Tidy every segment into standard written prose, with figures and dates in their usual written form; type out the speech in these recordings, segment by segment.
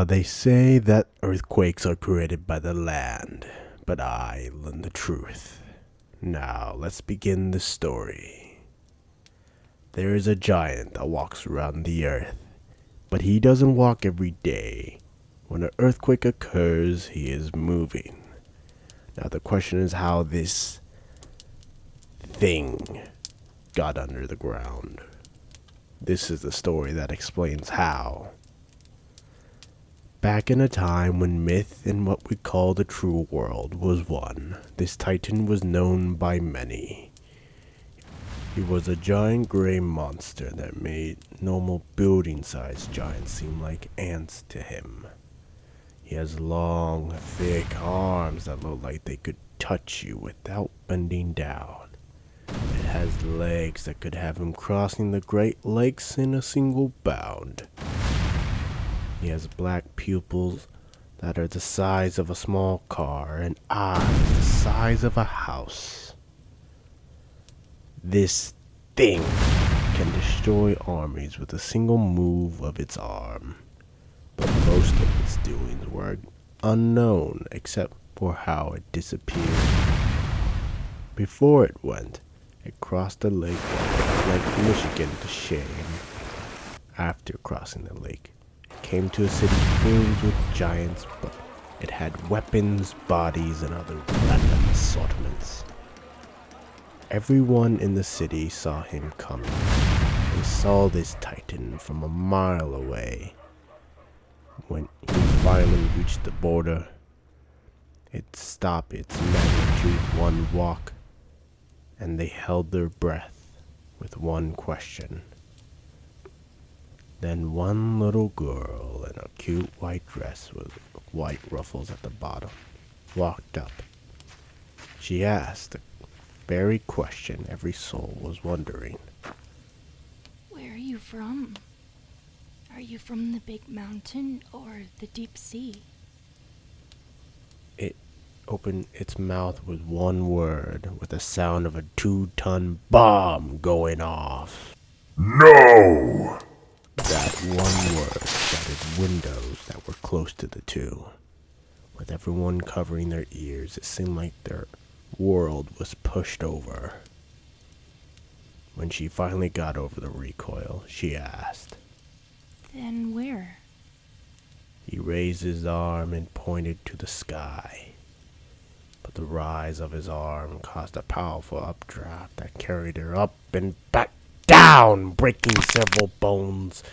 They say that earthquakes are created by the land, but I learned the truth. Now, let's begin the story. There is a giant that walks around the earth, but he doesn't walk every day. When an earthquake occurs, he is moving. Now, the question is how this thing got under the ground. This is the story that explains how. Back in a time when myth and what we call the true world was one, this titan was known by many. He was a giant gray monster that made normal building-sized giants seem like ants to him. He has long, thick arms that look like they could touch you without bending down. It has legs that could have him crossing the Great Lakes in a single bound. He has black pupils that are the size of a small car and eyes the size of a house. This thing can destroy armies with a single move of its arm, but most of its doings were unknown except for how it disappeared. Before it went, it crossed the lake like Michigan to shame. After crossing the lake, came to a city filled with giants, but it had weapons, bodies, and other random assortments. Everyone in the city saw him coming. They saw this titan from a mile away. When he finally reached the border, it stopped its magnitude one walk, and they held their breath with one question. Then one little girl in a cute white dress with white ruffles at the bottom walked up. She asked the very question every soul was wondering. Where are you from? Are you from the big mountain or the deep sea? It opened its mouth with one word, with the sound of a 2-ton bomb going off. No! That one word shattered windows that were close to the two. With everyone covering their ears, it seemed like their world was pushed over. When she finally got over the recoil, she asked. Then where? He raised his arm and pointed to the sky. But the rise of his arm caused a powerful updraft that carried her up and back down, breaking several bones.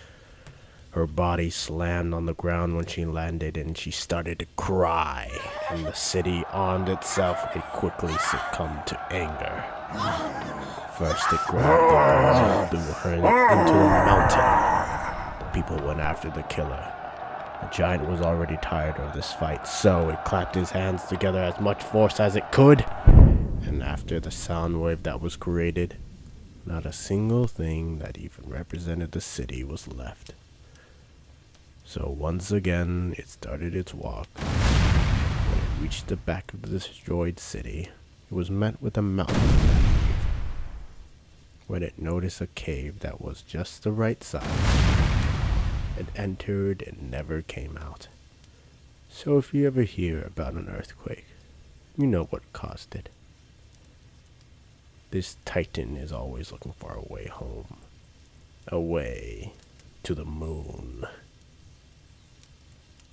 Her body slammed on the ground when she landed, and she started to cry, and the city armed itself and quickly succumbed to anger. First it grabbed the girl and threw her into the mountain. The people went after the killer. The giant was already tired of this fight, so it clapped his hands together as much force as it could, and after the sound wave that was created, not a single thing that even represented the city was left. So once again, it started its walk. When it reached the back of the destroyed city, it was met with a mountain cave. When it noticed a cave that was just the right size, it entered and never came out. So if you ever hear about an earthquake, you know what caused it. This titan is always looking for a way home. A way to the moon.